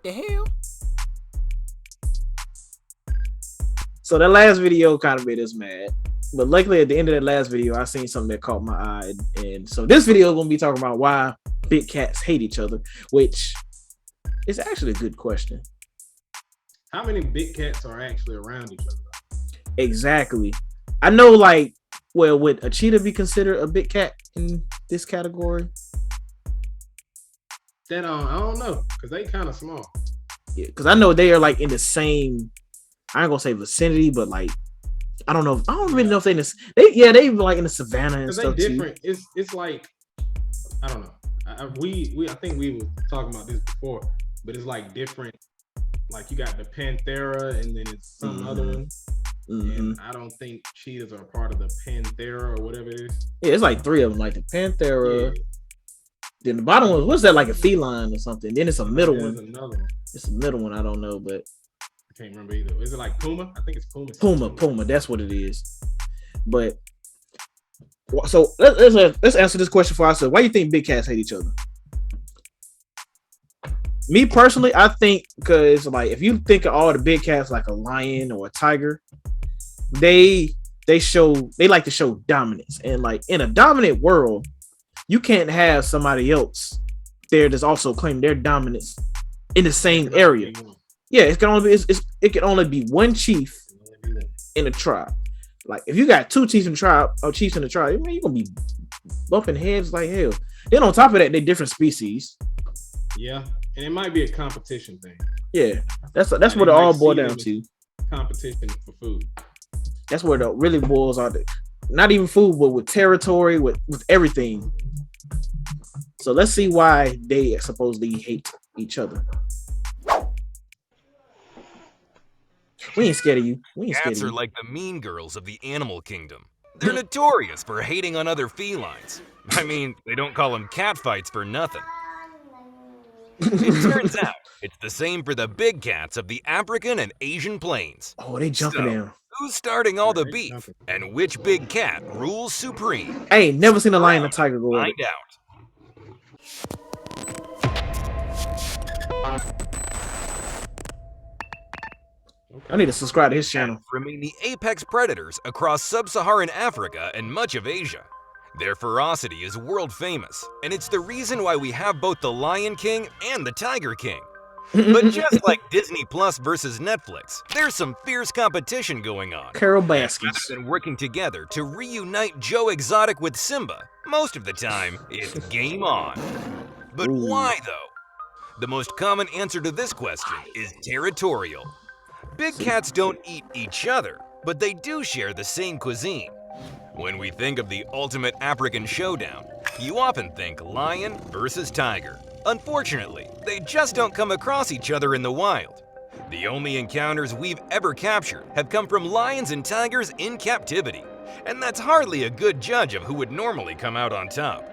the hell? So that last video kind of made us mad. But luckily at the end of that last video, I seen something that caught my eye. And so this video is going to be talking about why big cats hate each other, which is actually a good question. How many big cats are actually around each other? Exactly. I know, like, well, would a cheetah be considered a big cat in this category? That I don't know, because they kind of small. Yeah, because I know they are like in the same, I ain't gonna say vicinity, but like I don't really know if they in this. They like in the savannah and stuff they different. too. It's like I don't know. I think we were talking about this before, but it's like different. Like you got the Panthera, and then it's some other one. And I don't think cheetahs are part of the Panthera or whatever it is. Yeah, it's like three of them, like the Panthera. Yeah. Then the bottom one, what's that, like a feline or something? Then it's a middle one. Another one. It's a middle one. I don't know, but I can't remember either. Is it like Puma? I think it's Puma. Puma. That's what it is. But so let's answer this question for ourselves. Why do you think big cats hate each other? Me personally, I think because like if you think of all the big cats like a lion or a tiger, they like to show dominance, and like in a dominant world, you can't have somebody else there that's also claiming their dominance in the same area. Yeah, it can only be one chief in a tribe. Like if you got two chiefs in the tribe, man, you're gonna be bumping heads like hell. Then on top of that, they're different species. Yeah, and it might be a competition thing. Yeah, that's what it all boils down to. Competition for food. That's where it really boils out. Not even food, but with territory, with everything. So let's see why they supposedly hate each other. We ain't scared of you. Cats are like the mean girls of the animal kingdom. They're notorious for hating on other felines. I mean, they don't call them cat fights for nothing. It turns out it's the same for the big cats of the African and Asian plains. Oh, they jumping down. Who's starting all the beef, and which big cat rules supreme? I ain't never seen a lion and a tiger go Find out. I need to subscribe to his channel. Remain the apex predators across sub-Saharan Africa and much of Asia. Their ferocity is world famous, and it's the reason why we have both the Lion King and the Tiger King. But just like Disney Plus versus Netflix, there's some fierce competition going on. Carol Baskins. Rather than working together to reunite Joe Exotic with Simba, most of the time, it's game on. But why, though? The most common answer to this question is territorial. Big cats don't eat each other, but they do share the same cuisine. When we think of the ultimate African showdown, you often think lion versus tiger. Unfortunately, they just don't come across each other in the wild. The only encounters we've ever captured have come from lions and tigers in captivity, and that's hardly a good judge of who would normally come out on top.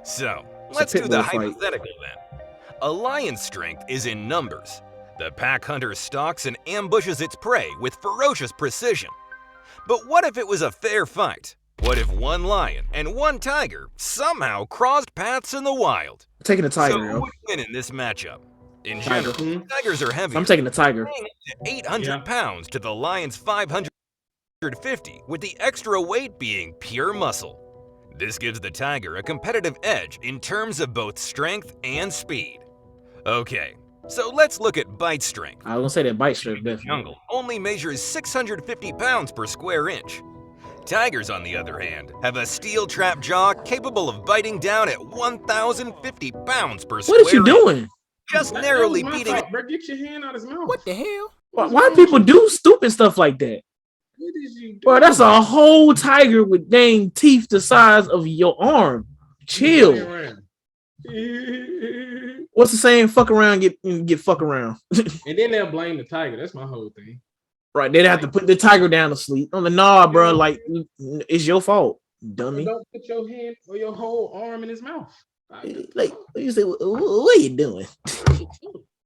So, let's do the hypothetical then. A lion's strength is in numbers. The pack hunter stalks and ambushes its prey with ferocious precision. But what if it was a fair fight? What if one lion and one tiger somehow crossed paths in the wild? I'm taking the tiger. So who would win in this matchup? In general, tigers are heavier. I'm taking the tiger. 800 pounds to the lion's 550, with the extra weight being pure muscle. This gives the tiger a competitive edge in terms of both strength and speed. Okay, so let's look at bite strength. I was gonna say that bite strength definitely. Jungle only measures 650 pounds per square inch. Tigers, on the other hand, have a steel trap jaw capable of biting down at 1,050 pounds per square inch. What is you doing? Just narrowly beating it. Bro, get your hand out of his mouth. What the hell? Why do people do stupid stuff like that? What did you do? Bro, that's a whole tiger with dang teeth the size of your arm. Chill. What's the saying? Fuck around, get fuck around. And then they'll blame the tiger. That's my whole thing. Right, they'd have to put the tiger down to sleep. On the nah, bro, like it's your fault, dummy. Don't put your hand or your whole arm in his mouth. Like you say, what are you doing?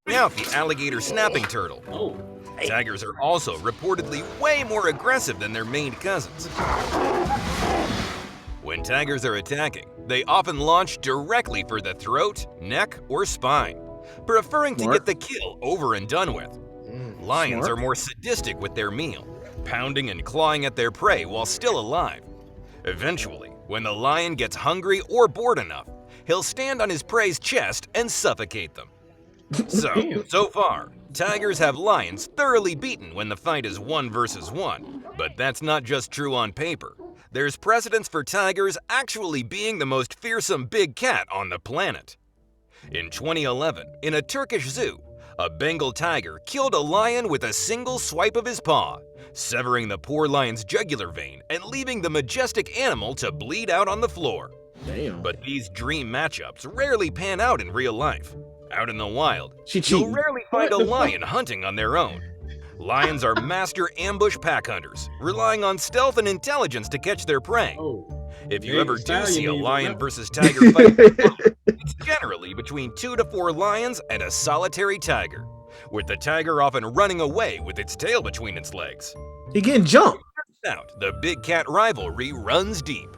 Now the alligator snapping turtle. Oh. Tigers are also reportedly way more aggressive than their maned cousins. When tigers are attacking, they often launch directly for the throat, neck, or spine. preferring to Smart. get the kill over and done with. Lions Smart. are more sadistic with their meal, pounding and clawing at their prey while still alive. Eventually, when the lion gets hungry or bored enough, he'll stand on his prey's chest and suffocate them. So far, tigers have lions thoroughly beaten when the fight is 1 versus 1, but that's not just true on paper. There's precedence for tigers actually being the most fearsome big cat on the planet. In 2011, in a Turkish zoo, a Bengal tiger killed a lion with a single swipe of his paw, severing the poor lion's jugular vein and leaving the majestic animal to bleed out on the floor. Damn. But these dream matchups rarely pan out in real life. Out in the wild, She you'll cheating. rarely find a lion hunting on their own. Lions are master ambush pack hunters, relying on stealth and intelligence to catch their prey. Oh, If you Hey, ever do stallion see a needs a lion leopard. versus tiger fight, it's generally between 2 to 4 lions and a solitary tiger, with the tiger often running away with its tail between its legs. He getting jumped. Out, the big cat rivalry runs deep.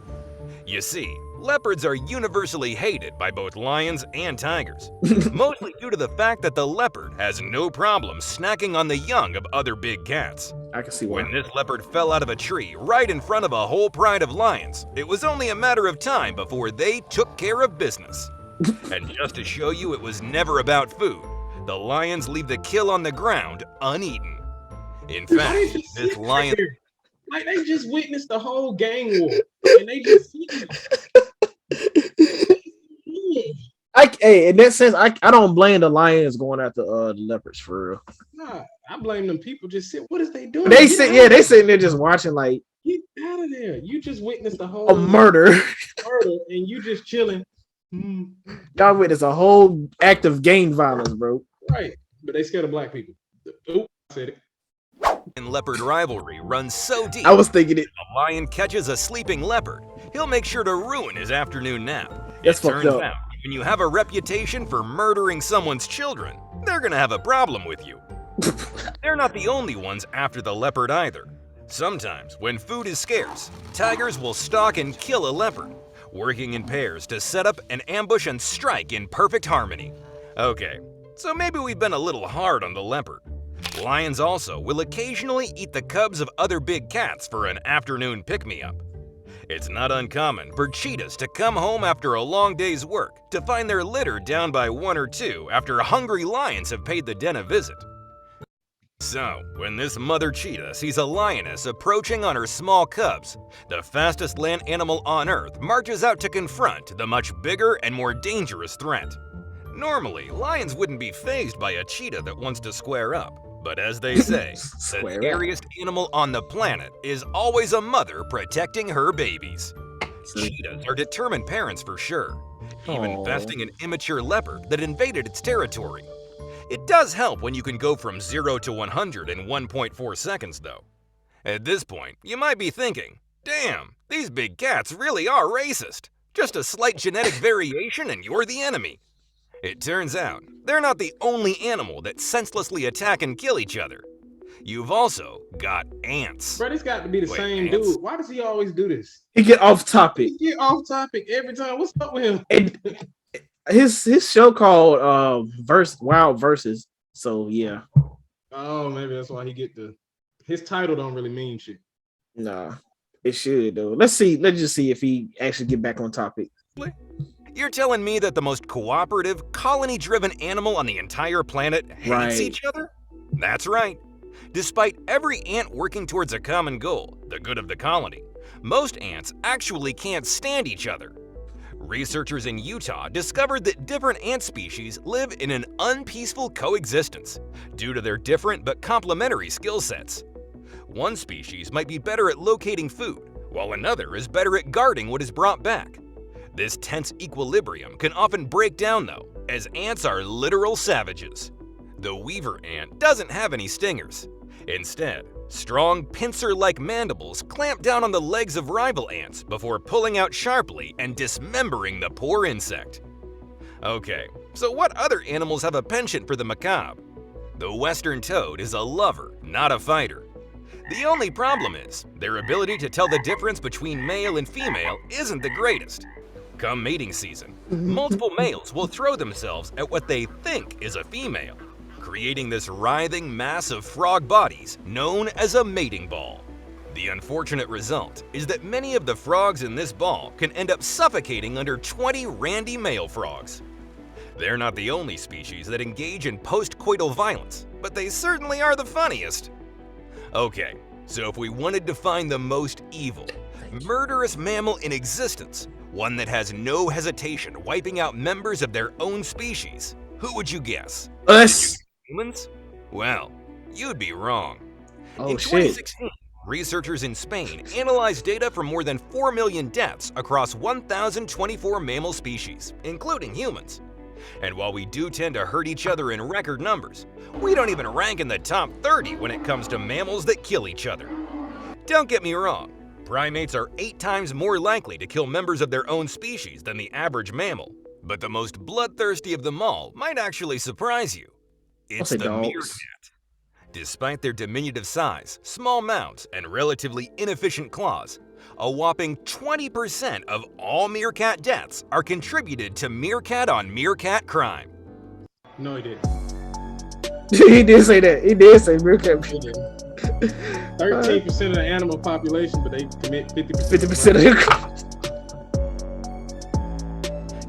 You see, leopards are universally hated by both lions and tigers, mostly due to the fact that the leopard has no problem snacking on the young of other big cats. I can see why. When this leopard fell out of a tree right in front of a whole pride of lions, it was only a matter of time before they took care of business. And just to show you it was never about food, the lions leave the kill on the ground uneaten. In Why fact, they just this sit lion there? Like they just witnessed the whole gang war, and they just sit there. Hey, in that sense, I don't blame the lions going after the leopards for real. Nah, I blame them people. Just sit. What is they doing? They Get sit, out yeah, of they there. sitting there just watching like Get out of there. You just witnessed the whole a murder. murder, and you just chilling. Y'all witness a whole act of gang violence, bro. Right, but they scared of black people. Oop, I said it. and leopard rivalry runs so deep. I was thinking it. A lion catches a sleeping leopard, he'll make sure to ruin his afternoon nap. That's It fucked turns up. out, when you have a reputation for murdering someone's children, they're gonna have a problem with you. They're not the only ones after the leopard either. Sometimes, when food is scarce, tigers will stalk and kill a leopard, working in pairs to set up an ambush and strike in perfect harmony. Okay, so maybe we've been a little hard on the leopard. Lions also will occasionally eat the cubs of other big cats for an afternoon pick-me-up. It's not uncommon for cheetahs to come home after a long day's work to find their litter down by 1 or 2 after hungry lions have paid the den a visit. So, when this mother cheetah sees a lioness approaching on her small cubs, the fastest land animal on Earth marches out to confront the much bigger and more dangerous threat. Normally, lions wouldn't be fazed by a cheetah that wants to square up. But as they say, the Square up. scariest animal on the planet is always a mother protecting her babies. Cheetahs are determined parents for sure, even Aw. besting an immature leopard that invaded its territory. It does help when you can go from 0 to 100 in 1.4 seconds, though. At this point, you might be thinking, damn, these big cats really are racist. Just a slight genetic variation and you're the enemy. It turns out, they're not the only animal that senselessly attack and kill each other. You've also got ants. Bro, this got to be the Wait, same ants? dude. Why does he always do this? He get off topic. He get off topic every time. What's up with him? And his show called Wild Verses. So yeah. Oh, maybe that's why he get his title don't really mean shit. Nah. It should though. Let's just see if he actually get back on topic. You're telling me that the most cooperative, colony-driven animal on the entire planet hates Right. each other? That's right. Despite every ant working towards a common goal, the good of the colony, most ants actually can't stand each other. Researchers in Utah discovered that different ant species live in an unpeaceful coexistence due to their different but complementary skill sets. One species might be better at locating food, while another is better at guarding what is brought back. This tense equilibrium can often break down though, as ants are literal savages. The weaver ant doesn't have any stingers. Instead, strong pincer-like mandibles clamp down on the legs of rival ants before pulling out sharply and dismembering the poor insect. Okay, so what other animals have a penchant for the macabre? The western toad is a lover, not a fighter. The only problem is, their ability to tell the difference between male and female isn't the greatest. Come mating season, multiple males will throw themselves at what they think is a female, creating this writhing mass of frog bodies known as a mating ball. The unfortunate result is that many of the frogs in this ball can end up suffocating under 20 randy male frogs. They're not the only species that engage in post-coital violence, but they certainly are the funniest. Okay, so if we wanted to find the most evil, murderous mammal in existence, one that has no hesitation wiping out members of their own species, who would you guess? Us. Humans? Well, you'd be wrong. Oh, In shit. 2016, researchers in Spain analyzed data from more than 4 million deaths across 1,024 mammal species, including humans. And while we do tend to hurt each other in record numbers, we don't even rank in the top 30 when it comes to mammals that kill each other. Don't get me wrong, primates are 8 times more likely to kill members of their own species than the average mammal, but the most bloodthirsty of them all might actually surprise you. It's say the dogs. meerkat. Despite their diminutive size, small mouths, and relatively inefficient claws, a whopping 20% of all meerkat deaths are contributed to meerkat on meerkat crime. No, he didn't. He did say that. He did say meerkat. He didn't. 13% of the animal population, but they commit 50%. 50% of the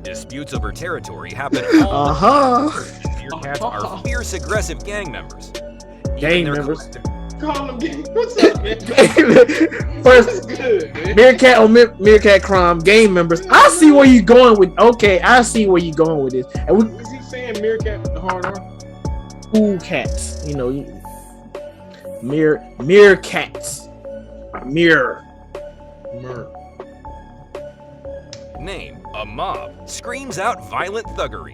Disputes over territory happen all Meerkats are fierce, aggressive gang members. Gang Even their members. collective- Call them gang. What's up, man? First, Good, man. meerkat or meerkat crime gang members. I see where you going with. Okay, I see where you going with this. And we Is he saying meerkat with the hard R? cool cats, you know, meerkats, mirror. Mer. Name, a mob, screams out violent thuggery.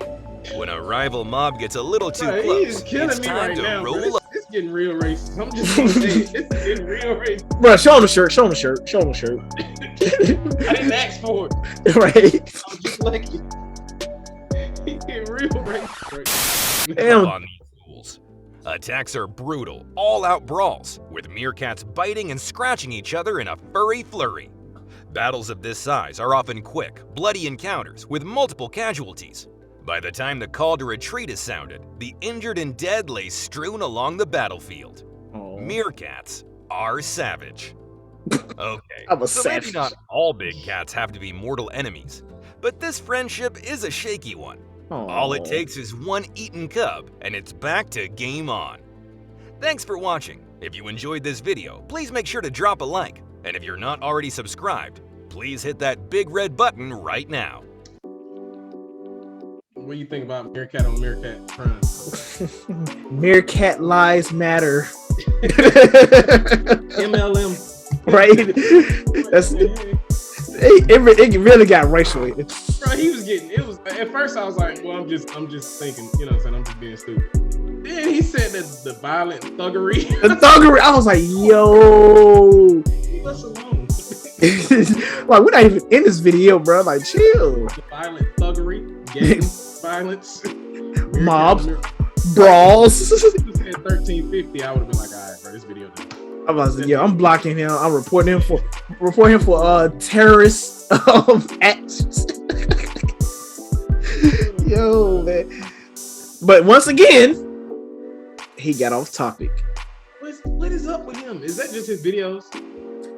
When a rival mob gets a little too Right, he close, is killing it's me time right to now, bro. roll up. It's getting real racist. I'm just gonna say it. It's getting real racist. Bro, show him the shirt. Show him the shirt. Show him the shirt. I didn't ask for it. Right. I'm just lucky. He getting real racist right now. Damn. on these fools. Attacks are brutal, all-out brawls, with meerkats biting and scratching each other in a furry flurry. Battles of this size are often quick, bloody encounters with multiple casualties. By the time the call to retreat is sounded, the injured and dead lay strewn along the battlefield. Oh. Meerkats are savage. Okay, I'm a so maybe savage. not all big cats have to be mortal enemies, but this friendship is a shaky one. All it takes is one eaten cub, and it's back to game on. Thanks for watching. If you enjoyed this video, please make sure to drop a like. And if you're not already subscribed, please hit that big red button right now. What do you think about meerkat on meerkat crime? Meerkat lies matter. MLM. Right? That's it really got racial. Bro, he was getting it was at first I was like, well, I'm just thinking, you know what I'm saying, I'm just being stupid. Then he said that the violent thuggery. The thuggery. I was like, yo. Leave us alone. Like, we're not even in this video, bro. Like, chill. The violent thuggery, gang violence, Mobs. Brawls. If he said 1350, I would have been like, all right, bro, this video done. I'm about to say, yeah, I'm blocking him. I'm reporting him for terrorist actions. Yo, man. But once again, he got off topic. What is up with him? Is that just his videos?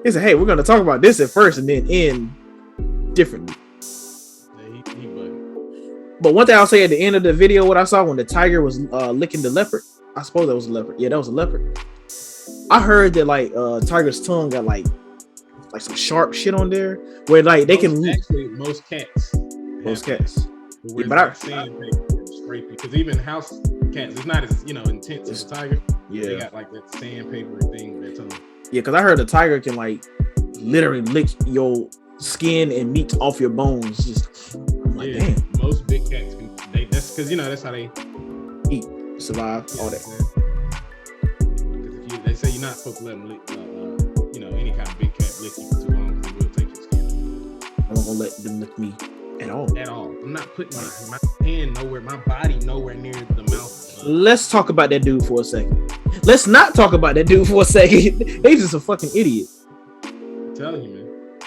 He said, hey, we're gonna talk about this at first and then end differently. Yeah, he bugging. But one thing I'll say at the end of the video, what I saw when the tiger was licking the leopard, I suppose that was a leopard. Yeah, that was a leopard. I heard that like tiger's tongue got like some sharp shit on there where like they can Actually, most cats. most cats. But but I- straight because even house cats, it's not as intense as a tiger. They Yeah, got like that sandpaper thing with their tongue. yeah, because I heard the tiger can like literally lick your skin and meat off your bones. Just I'm like, Yeah, damn, most big cats can. That's because that's how they eat, survive, all that. Because they say you're not supposed to let them lick, any kind of big cat lick you for too long because it will take your skin I'm not gonna let them lick me at all. at all. I'm not putting my hand nowhere, my body nowhere near the mouth. Let's talk about that dude for a second. Let's not talk about that dude for a second. He's just a fucking idiot. I'm telling you, man.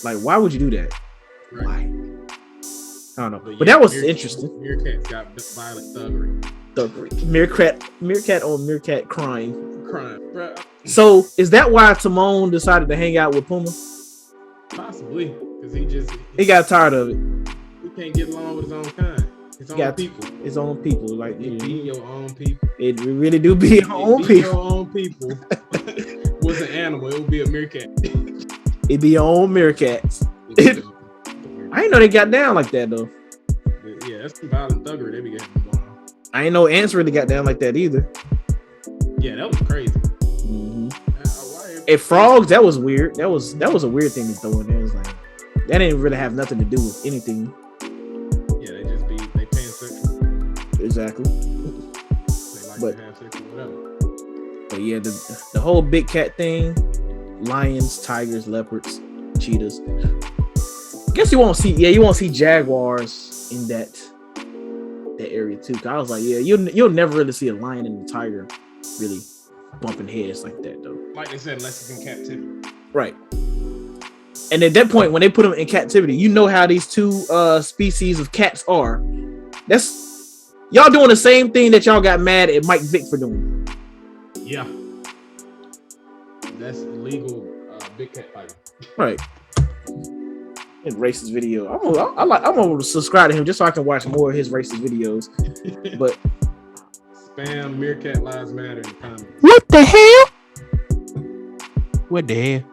Like, why would you do that? Right. Why? I don't know, But but yeah, that was interesting. Meerkats got violent thuggery. Meerkat on meerkat crime. Bro. So is that why Timon decided to hang out with Puma? Possibly, because He got tired of it. he can't get along with his own kind. His own people. His own people, like It be your own people. it really do be your own people. Your own people. Was an animal, it would be a meerkat. It be your own meerkats. I didn't know they got down like that though. Yeah, that's some violent thuggery they be getting going on. I ain't know ants really got down like that either. Yeah, that was crazy. Mm-hmm. And frogs, that was weird. That was a weird thing to throw in there. It was like that didn't really have nothing to do with anything. Yeah, they pansexual. Exactly. They like to have sex or whatever. But yeah, the whole big cat thing, lions, tigers, leopards, cheetahs. Guess you won't see jaguars in that area too. Cause I was like, yeah, you'll never really see a lion and a tiger really bumping heads like that though. Like they said, unless it's in captivity. Right. And at that point, when they put them in captivity, you know how these two species of cats are. That's y'all doing the same thing that y'all got mad at Mike Vick for doing. Yeah. That's illegal big cat fighting. Right. In racist video. I'm gonna subscribe to him just so I can watch more of his racist videos. But spam meerkat lives matter in the comments. What the hell? What the hell?